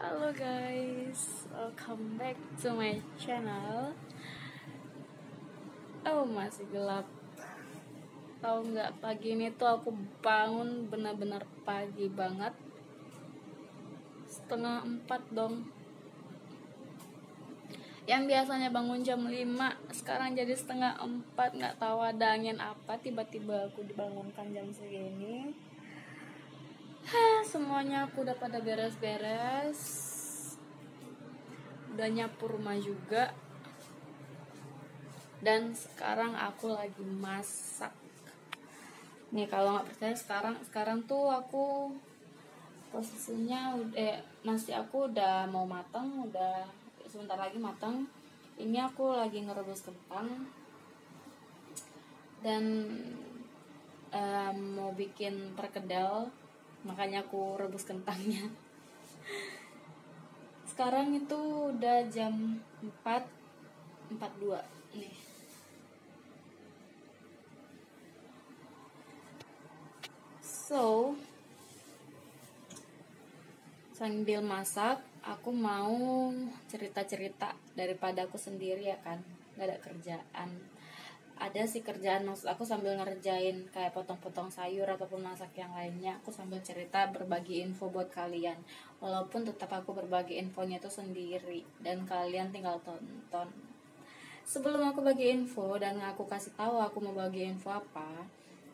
Halo guys, welcome back to my channel. Oh, masih gelap. Tahu nggak, pagi ini tuh aku bangun benar-benar pagi banget, 3:30 dong. Yang biasanya bangun jam 5, sekarang jadi 3:30. Nggak tahu ada angin apa, tiba-tiba aku dibangunkan jam segini. Semuanya aku udah pada beres-beres, udah nyapu rumah juga, dan sekarang aku lagi masak. Nih kalau nggak percaya, sekarang tuh aku posisinya nasi aku udah mau matang, udah sebentar lagi matang. Ini aku lagi ngerebus kentang dan mau bikin perkedel, makanya aku rebus kentangnya. Sekarang itu udah jam 4:42 nih. So, sambil masak aku mau cerita-cerita daripada aku sendiri ya kan, gak ada kerjaan. Ada sih kerjaan, maksud aku sambil ngerjain kayak potong-potong sayur ataupun masak yang lainnya, aku sambil cerita, berbagi info buat kalian. Walaupun tetap aku berbagi infonya itu sendiri dan kalian tinggal tonton. Sebelum aku bagi info dan aku kasih tahu aku mau bagi info apa,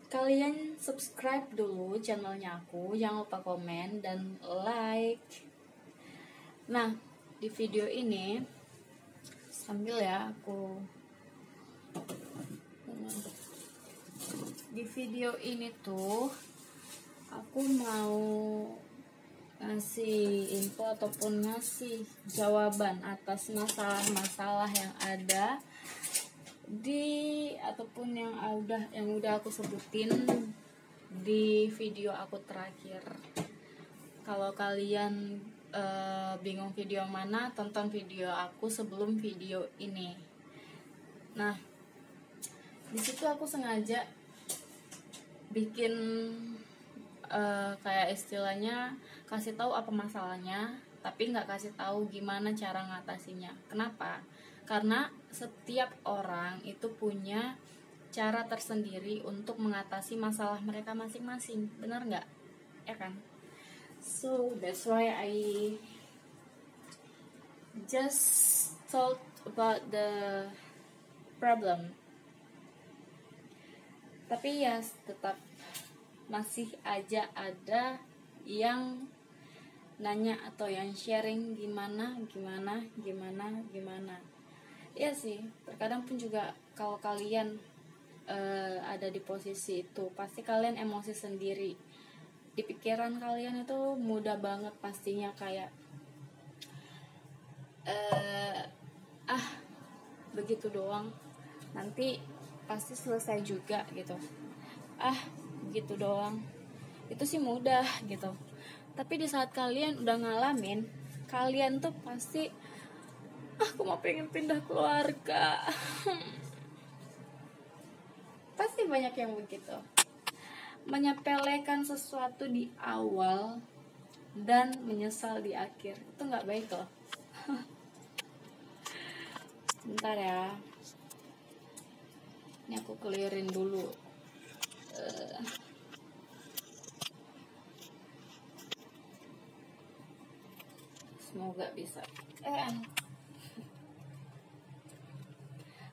kalian subscribe dulu channelnya aku, jangan lupa komen dan like. Nah, di video ini sambil ya aku di video ini tuh aku mau ngasih info ataupun ngasih jawaban atas masalah-masalah yang ada ataupun yang udah aku sebutin di video aku terakhir. Kalau kalian bingung video mana, tonton video aku sebelum video ini. Nah, di situ aku sengaja bikin kayak istilahnya kasih tahu apa masalahnya, tapi nggak kasih tahu gimana cara ngatasinya. Kenapa? Karena setiap orang itu punya cara tersendiri untuk mengatasi masalah mereka masing-masing, benar nggak? Ya kan? So that's why I just talk about the problem. Tapi ya tetap masih aja ada yang nanya atau yang sharing gimana. Iya sih, terkadang pun juga kalau kalian ada di posisi itu, pasti kalian emosi sendiri. Di pikiran kalian itu mudah banget pastinya kayak begitu doang, nanti pasti selesai juga gitu. Begitu doang, itu sih mudah gitu. Tapi di saat kalian udah ngalamin, kalian tuh pasti aku mau pengen pindah keluarga. Pasti banyak yang begitu, menyepelekan sesuatu di awal dan menyesal di akhir. Itu nggak baik loh. Bentar ya, ini aku clearin dulu. Semoga bisa.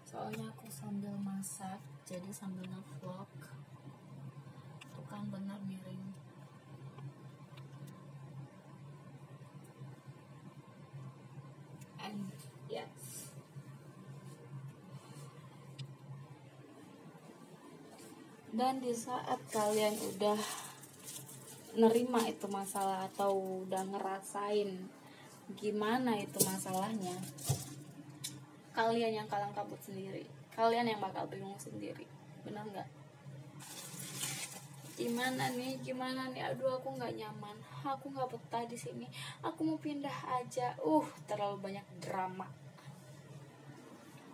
Soalnya aku sambil masak, jadi sambil nge-vlog. Tuh kan benar miring. And yes. Dan di saat kalian udah nerima itu masalah atau udah ngerasain gimana itu masalahnya, kalian yang kalang kabut sendiri, kalian yang bakal bingung sendiri, benar nggak? Gimana nih, aduh aku nggak nyaman, aku nggak betah di sini, aku mau pindah aja, terlalu banyak drama.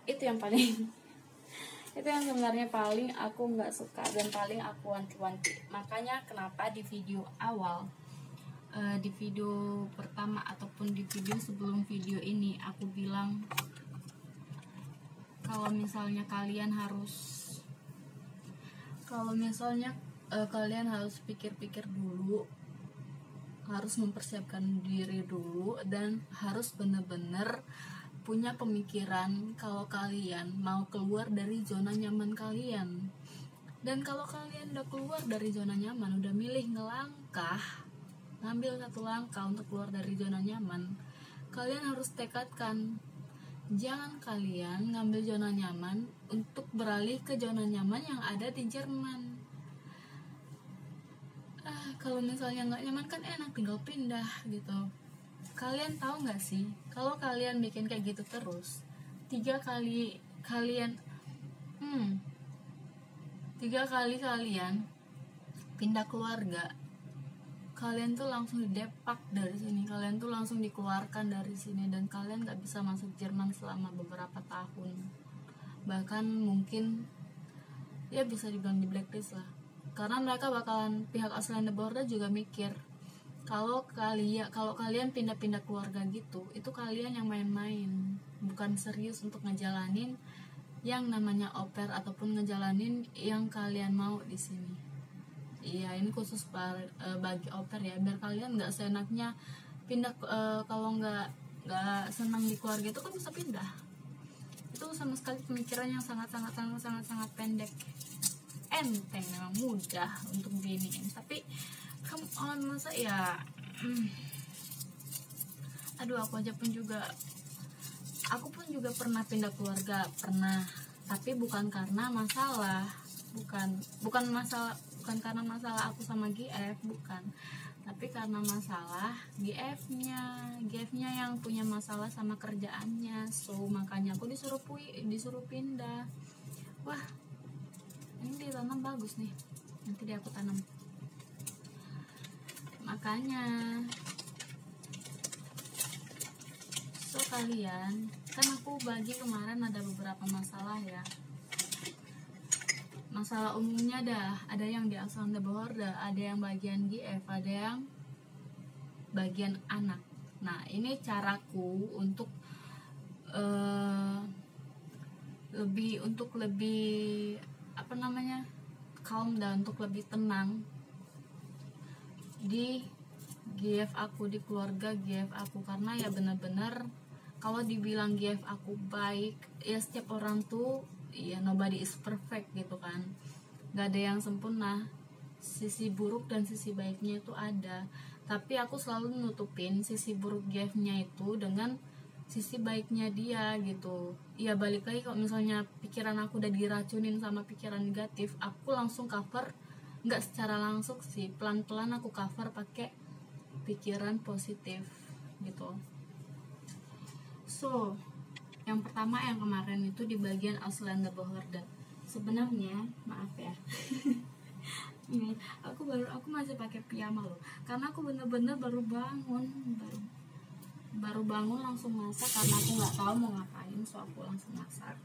Itu yang sebenarnya paling aku nggak suka dan paling aku wanti-wanti. Makanya kenapa di video awal, di video pertama atau walaupun di video sebelum video ini aku bilang kalau misalnya kalian harus pikir-pikir dulu, harus mempersiapkan diri dulu, dan harus bener-bener punya pemikiran kalau kalian mau keluar dari zona nyaman kalian. Dan kalau kalian udah keluar dari zona nyaman, udah milih ngambil satu langkah untuk keluar dari zona nyaman, kalian harus tekadkan, jangan kalian ngambil zona nyaman untuk beralih ke zona nyaman yang ada di Jerman. Kalau misalnya nggak nyaman kan enak, tinggal pindah gitu. Kalian tahu nggak sih, kalau kalian bikin kayak gitu terus, 3 kali kalian pindah keluarga, kalian tuh langsung didepak dari sini, kalian tuh langsung dikeluarkan dari sini, dan kalian nggak bisa masuk Jerman selama beberapa tahun, bahkan mungkin ya bisa dibilang di blacklist lah. Karena mereka bakalan, pihak Ausländer Behörde juga mikir kalau kalian pindah-pindah keluarga gitu, itu kalian yang main-main, bukan serius untuk ngejalanin yang namanya au pair ataupun ngejalanin yang kalian mau di sini. Iya, ini khusus bagi au pair ya, biar kalian nggak seenaknya pindah. Kalau nggak senang di keluarga itu kan bisa pindah. Itu sama sekali pemikiran yang sangat pendek. Enteng, memang mudah untuk diiniin, tapi come on, masa ya aku pun juga pernah pindah keluarga, tapi bukan karena masalah, bukan karena masalah aku sama GF, bukan, tapi karena masalah GF-nya yang punya masalah sama kerjaannya. So makanya aku disuruh pindah. Wah, ini ditanam bagus nih, nanti aku tanam. Makanya kalian kan, aku bagi kemarin ada beberapa masalah ya. Masalah umumnya ada yang di Ausländer Behörde, ada yang bagian GF, ada yang bagian anak. Nah, ini caraku untuk lebih calm dan untuk lebih tenang di GF aku, di keluarga GF aku. Karena ya benar-benar kalau dibilang GF aku baik, ya setiap orang tuh ya nobody is perfect gitu kan, gak ada yang sempurna, sisi buruk dan sisi baiknya itu ada. Tapi aku selalu nutupin sisi buruk GF-nya itu dengan sisi baiknya dia gitu. Ya balik lagi, kalau misalnya pikiran aku udah diracunin sama pikiran negatif, aku langsung cover, nggak secara langsung sih, pelan-pelan aku cover pakai pikiran positif gitu. So yang pertama, yang kemarin itu di bagian Ausländer Behörde. Sebenarnya maaf ya ini aku masih pakai piyama loh, karena aku bener-bener baru bangun langsung masak, karena aku nggak tahu mau ngapain, so aku langsung masak.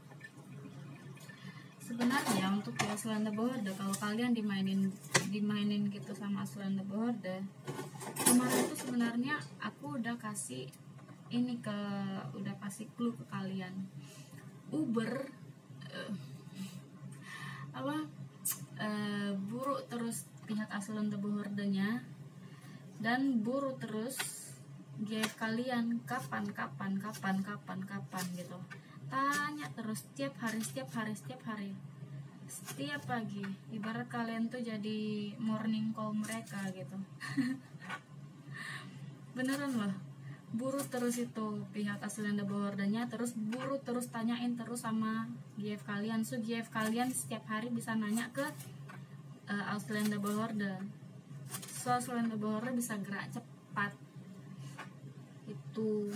Sebenarnya untuk di Ausländer Behörde, kalau kalian dimainin gitu sama Ausländer Behörde, kemarin itu sebenarnya aku udah kasih clue ke kalian. Uber buru terus pihak Ausländer Behörde-nya, dan buru terus GF kalian kapan gitu. Tanya terus setiap hari, setiap pagi. Ibarat kalian tuh jadi morning call mereka gitu. Beneran loh, buru terus itu pihak Ausländer Behörde-nya, terus buru terus tanyain terus sama GF kalian. So GF kalian setiap hari bisa nanya ke Ausländer Behörde. So Ausländer Behörde bisa gerak cepat itu,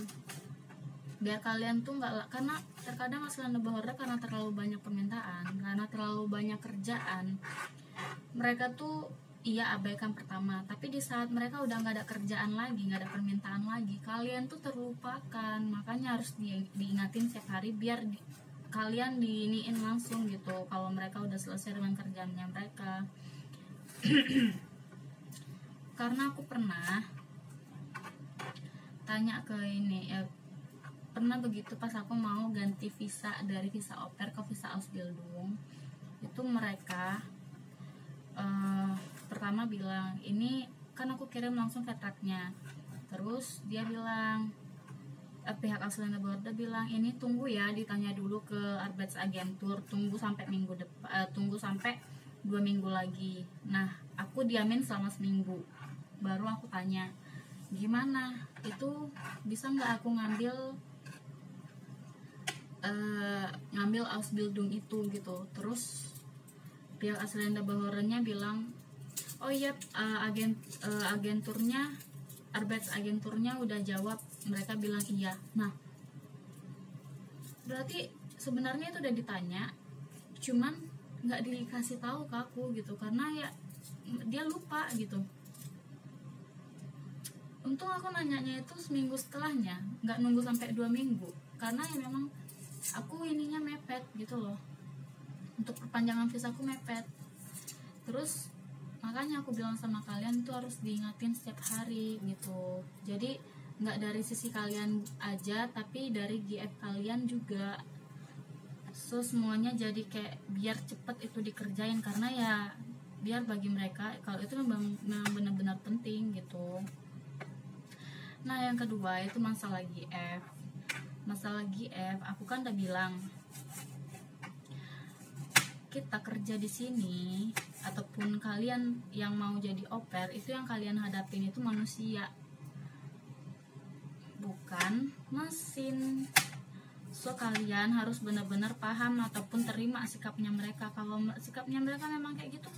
biar kalian tuh nggak, karena terkadang Ausländer Behörde karena terlalu banyak permintaan, karena terlalu banyak kerjaan, mereka tuh iya abaikan pertama, tapi di saat mereka udah nggak ada kerjaan lagi, nggak ada permintaan lagi, kalian tuh terlupakan. Makanya harus diingatin setiap hari biar kalian diiniin langsung gitu kalau mereka udah selesai dengan kerjaannya mereka. Karena aku pernah tanya ke ini ya, pernah begitu pas aku mau ganti visa dari visa au pair ke visa Ausbildung, itu mereka pertama bilang, ini kan aku kirim langsung vertraknya, terus dia bilang, pihak Ausländer Behörde bilang, ini tunggu ya, ditanya dulu ke Arbeitsagentur, tunggu sampai minggu depan, tunggu sampai 2 minggu lagi. Nah, aku diamin selama seminggu, baru aku tanya, gimana itu bisa nggak aku ngambil Ausbildung itu gitu. Terus pihak Ausländer Behörde-nya bilang, oh iya, agenturnya, Arbeitsagenturnya udah jawab, mereka bilang iya. Nah, berarti sebenarnya itu udah ditanya, cuman nggak dikasih tahu ke aku gitu, karena ya dia lupa gitu. Untung aku nanyanya itu seminggu setelahnya, nggak nunggu sampai 2 minggu, karena ya memang aku ininya mepet gitu loh, untuk perpanjangan visa aku mepet. Terus makanya aku bilang sama kalian tuh harus diingatin setiap hari gitu. Jadi nggak dari sisi kalian aja, tapi dari GF kalian juga. So semuanya jadi kayak biar cepet itu dikerjain, karena ya biar bagi mereka kalau itu memang benar-benar penting gitu. Nah, yang kedua itu masalah GF. Masalah GF, aku kan udah bilang, kita kerja di sini ataupun kalian yang mau jadi au pair, itu yang kalian hadapin itu manusia, bukan mesin. So kalian harus benar-benar paham ataupun terima sikapnya mereka. Kalau sikapnya mereka memang kayak gitu,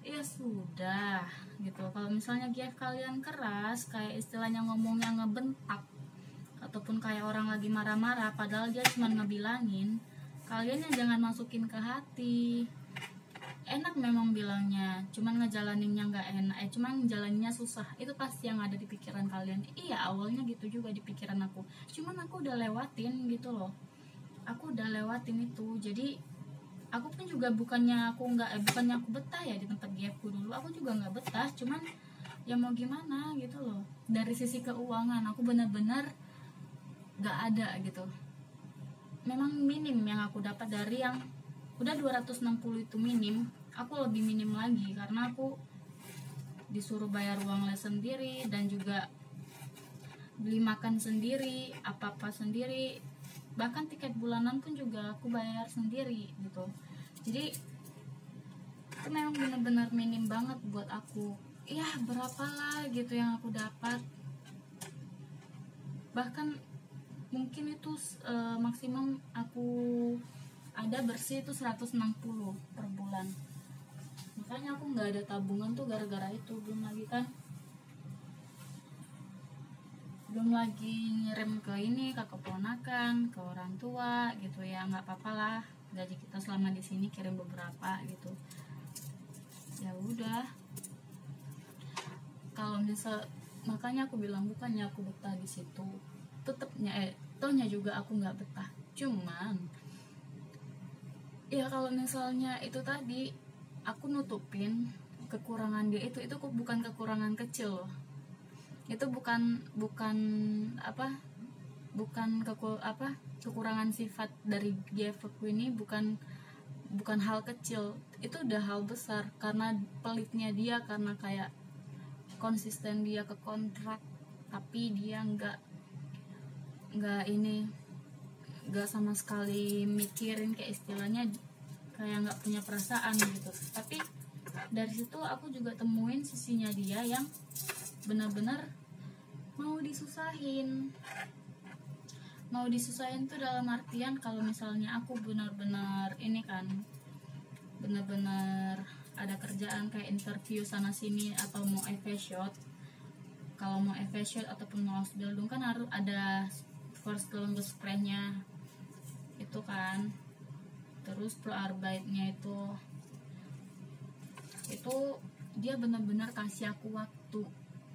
ya sudah gitu. Kalau misalnya GF kalian keras, kayak istilahnya ngomongnya ngebentak, ataupun kayak orang lagi marah-marah padahal dia cuma ngebilangin, kalian yang jangan masukin ke hati. Enak memang bilangnya, cuman ngejalaninnya nggak enak, cuman ngejalaninnya susah. Itu pasti yang ada di pikiran kalian. Iya, awalnya gitu juga di pikiran aku, cuman aku udah lewatin gitu loh. Aku udah lewatin itu. Jadi aku pun juga bukannya aku betah ya di tempat GF ku dulu. Aku juga nggak betah, cuman ya mau gimana gitu loh. Dari sisi keuangan aku benar-benar nggak ada gitu. Memang minim yang aku dapat dari yang udah 260 itu minim, aku lebih minim lagi karena aku disuruh bayar uang les sendiri dan juga beli makan sendiri, apa-apa sendiri, bahkan tiket bulanan pun juga aku bayar sendiri gitu. Jadi itu memang benar-benar minim banget buat aku. Ya berapalah gitu yang aku dapat, bahkan mungkin itu maksimum aku ada bersih itu 160 per bulan. Makanya aku nggak ada tabungan tuh gara-gara itu. Belum lagi ngirim ke ini, ke keponakan, ke orang tua gitu ya. Nggak apa-apa lah, gaji kita selama di sini kirim beberapa gitu. Ya udah. Kalau misal, makanya aku bilang bukannya aku betah di situ, tohnya juga aku nggak betah. Cuman ya kalau misalnya itu tadi aku nutupin kekurangan dia, itu bukan kekurangan kecil loh. Itu bukan kekurangan sifat dari GF-ku ini, bukan hal kecil. Itu udah hal besar, karena pelitnya dia, karena kayak konsisten dia ke kontrak, tapi dia nggak sama sekali mikirin, kayak istilahnya kayak nggak punya perasaan gitu. Tapi dari situ aku juga temuin sisinya dia yang benar-benar mau disusahin tuh dalam artian kalau misalnya aku benar-benar ini kan, benar-benar ada kerjaan kayak interview sana sini atau mau shot. Kalau mau shot ataupun mau Ausbildung kan harus ada Vorstellungsgesprächnya itu kan, terus pro arbeitnya itu dia benar-benar kasih aku waktu.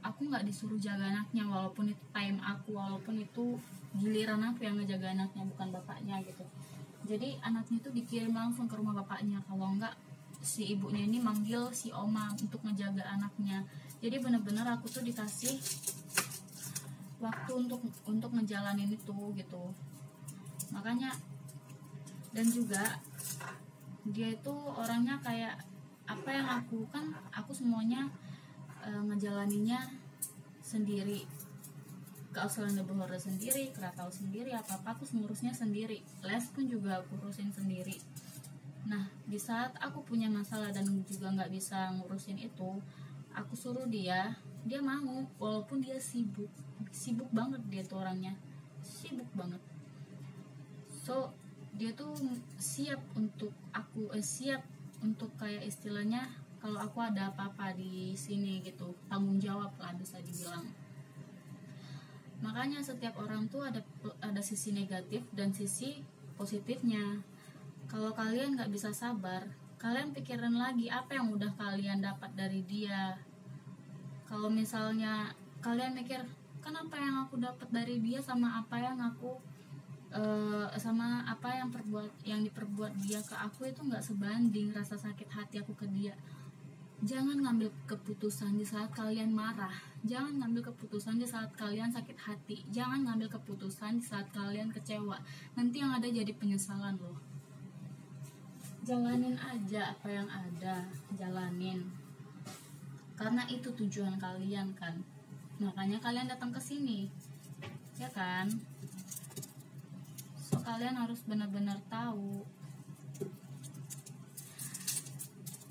Aku nggak disuruh jaga anaknya, walaupun itu time aku, walaupun itu giliran aku yang ngejaga anaknya, bukan bapaknya gitu. Jadi anaknya itu dikirim langsung ke rumah bapaknya, kalau enggak si ibunya ini manggil si oma untuk ngejaga anaknya. Jadi benar-benar aku tuh dikasih waktu untuk ngejalanin itu gitu. Makanya, dan juga dia itu orangnya kayak apa yang aku kan aku semuanya ngejalaninnya sendiri, ke Australia Bohora sendiri, Krakatau sendiri, apa-apa aku ngurusnya sendiri, les pun juga aku urusin sendiri. Nah, di saat aku punya masalah dan juga nggak bisa ngurusin itu, aku suruh dia mau, walaupun dia sibuk banget, dia tuh orangnya sibuk banget. So dia tuh siap untuk aku siap untuk kayak istilahnya kalau aku ada apa-apa di sini gitu, tanggung jawab lah bisa dibilang. Makanya setiap orang tuh ada sisi negatif dan sisi positifnya. Kalau kalian nggak bisa sabar, kalian pikirin lagi apa yang udah kalian dapat dari dia. Kalau misalnya kalian mikir, kan apa yang aku dapat dari dia sama apa yang aku sama apa yang diperbuat dia ke aku itu nggak sebanding rasa sakit hati aku ke dia. Jangan ngambil keputusan di saat kalian marah, jangan ngambil keputusan di saat kalian sakit hati, jangan ngambil keputusan di saat kalian kecewa. Nanti yang ada jadi penyesalan loh. Jalanin aja apa yang ada, jalanin, karena itu tujuan kalian kan, makanya kalian datang ke sini, ya kan? So kalian harus benar-benar tahu.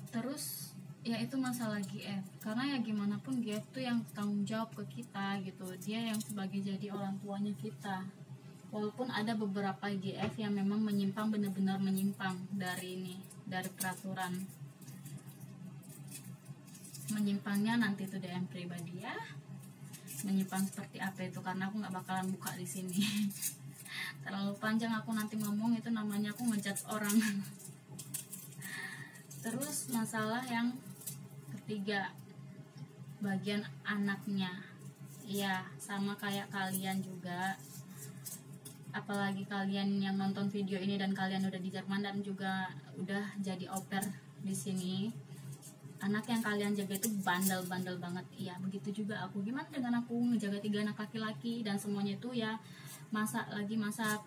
Terus ya itu masalah GF, karena ya gimana pun GF tuh yang tanggung jawab ke kita gitu, dia yang sebagai jadi orang tuanya kita. Walaupun ada beberapa GF yang memang menyimpang, benar-benar menyimpang dari peraturan. Menyimpangnya nanti itu DM pribadi ya, menyimpang seperti apa itu, karena aku nggak bakalan buka di sini. Terlalu panjang aku nanti ngomong, itu namanya aku ngejudge orang. Terus masalah yang ketiga, bagian anaknya. Iya, sama kayak kalian juga. Apalagi kalian yang nonton video ini dan kalian udah di Jerman dan juga udah jadi au pair di sini. Anak yang kalian jaga itu bandel-bandel banget. Iya, begitu juga aku. Gimana dengan aku ngejaga 3 anak laki-laki dan semuanya itu ya masa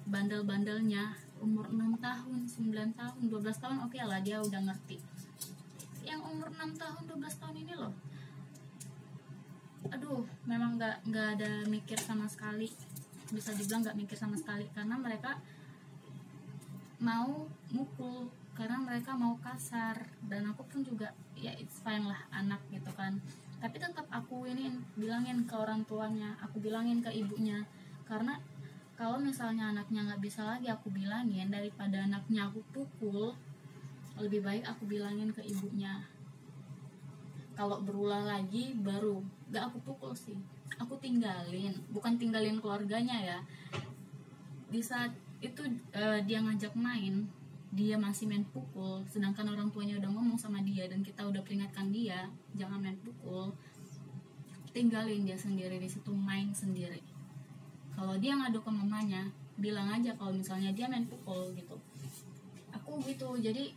bandel-bandelnya. Umur 6 tahun, 9 tahun, 12 tahun oke lah, dia udah ngerti. Yang umur 6 tahun, 12 tahun ini loh, aduh, memang nggak ada mikir sama sekali, bisa dibilang nggak mikir sama sekali, karena mereka mau mukul, karena mereka mau kasar, dan aku pun juga ya it's fine lah, anak gitu kan. Tapi tetap aku ini bilangin ke orang tuanya, aku bilangin ke ibunya, karena kalau misalnya anaknya nggak bisa lagi aku bilangin, daripada anaknya aku pukul, lebih baik aku bilangin ke ibunya. Kalau berulang lagi baru gak aku pukul sih, aku tinggalin, bukan tinggalin keluarganya ya. Di saat itu dia ngajak main, dia masih main pukul, sedangkan orang tuanya udah ngomong sama dia dan kita udah peringatkan dia jangan main pukul, tinggalin dia sendiri di situ, main sendiri. Kalau dia ngadu ke mamanya, bilang aja kalau misalnya dia main pukul gitu. Aku gitu. Jadi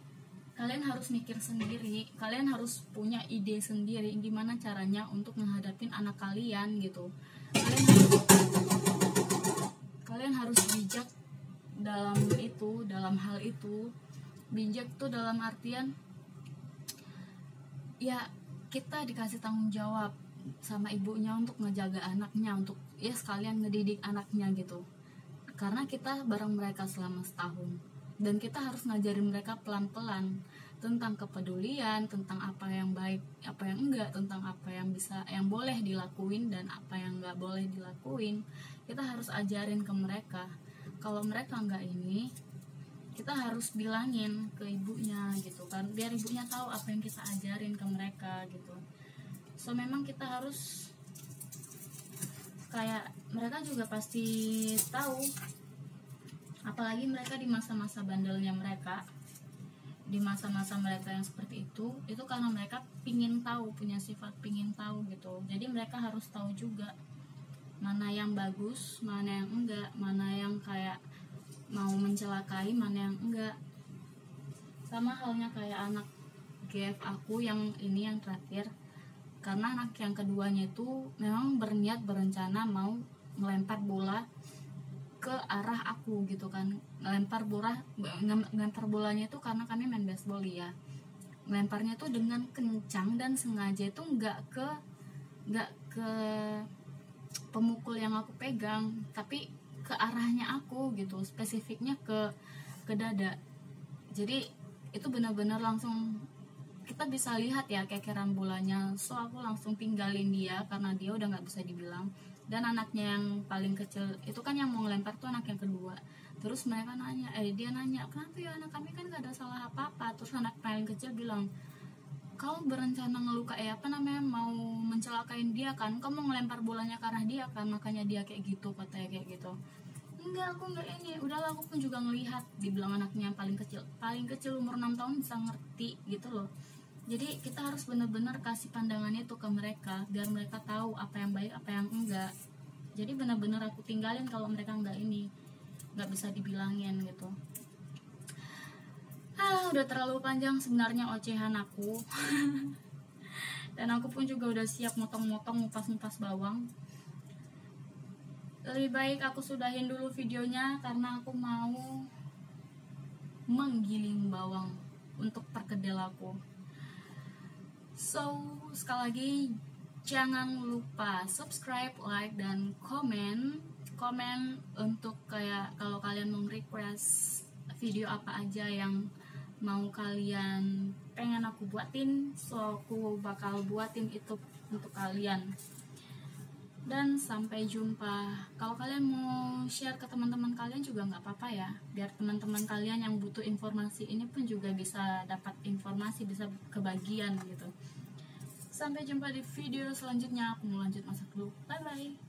kalian harus mikir sendiri, kalian harus punya ide sendiri gimana caranya untuk menghadapin anak kalian gitu. Kalian harus bijak dalam hal itu. Bijak tuh dalam artian ya kita dikasih tanggung jawab sama ibunya untuk ngejaga anaknya, untuk ya sekalian ngedidik anaknya gitu, karena kita bareng mereka selama setahun. Dan kita harus ngajarin mereka pelan-pelan tentang kepedulian, tentang apa yang baik, apa yang enggak, tentang apa yang boleh dilakuin dan apa yang enggak boleh dilakuin. Kita harus ajarin ke mereka. Kalau mereka enggak ini, kita harus bilangin ke ibunya gitu kan, biar ibunya tahu apa yang kita ajarin ke mereka gitu. So memang kita harus kayak mereka juga pasti tahu, apalagi mereka di masa-masa bandelnya mereka, di masa-masa mereka yang seperti itu karena mereka pingin tahu, punya sifat pingin tahu gitu. Jadi mereka harus tahu juga mana yang bagus, mana yang enggak, mana yang kayak mau mencelakai, mana yang enggak. Sama halnya kayak anak GF aku yang ini yang terakhir, karena anak yang keduanya itu memang berencana mau ngelempar bola ke arah aku gitu kan. Ngelempar bolanya itu karena kami main baseball ya, ngelemparnya tuh dengan kencang dan sengaja, itu nggak ke pemukul yang aku pegang, tapi ke arahnya aku gitu, spesifiknya ke dada. Jadi itu benar-benar langsung kita bisa lihat ya kekeran bolanya. So aku langsung tinggalin dia karena dia udah nggak bisa dibilang. Dan anaknya yang paling kecil itu kan yang mau ngelempar tuh anak yang kedua. Terus mereka dia nanya, kenapa ya anak kami kan gak ada salah apa-apa. Terus anak paling kecil bilang, kau berencana mau mencelakain dia kan, kamu ngelempar bolanya ke arah dia kan, makanya dia kayak gitu, katanya kayak gitu. Enggak, aku enggak ini, udahlah aku pun juga ngelihat, dibilang anaknya yang paling kecil umur 6 tahun bisa ngerti gitu loh. Jadi kita harus benar-benar kasih pandangannya itu ke mereka biar mereka tahu apa yang baik apa yang enggak. Jadi benar-benar aku tinggalin kalau mereka nggak bisa dibilangin gitu. Udah terlalu panjang sebenarnya ocehan aku. Dan aku pun juga udah siap motong-motong, ngupas-ngupas bawang. Lebih baik aku sudahin dulu videonya karena aku mau menggiling bawang untuk perkedel aku. So, sekali lagi jangan lupa subscribe, like, dan komen untuk kayak kalau kalian mau request video apa aja yang mau kalian pengen aku buatin, so aku bakal buatin itu untuk kalian. Dan sampai jumpa. Kalau kalian mau share ke teman-teman kalian juga nggak apa-apa ya, biar teman-teman kalian yang butuh informasi ini pun juga bisa dapat informasi, bisa kebagian gitu. Sampai jumpa di video selanjutnya. Aku mau lanjut masak dulu. Bye bye.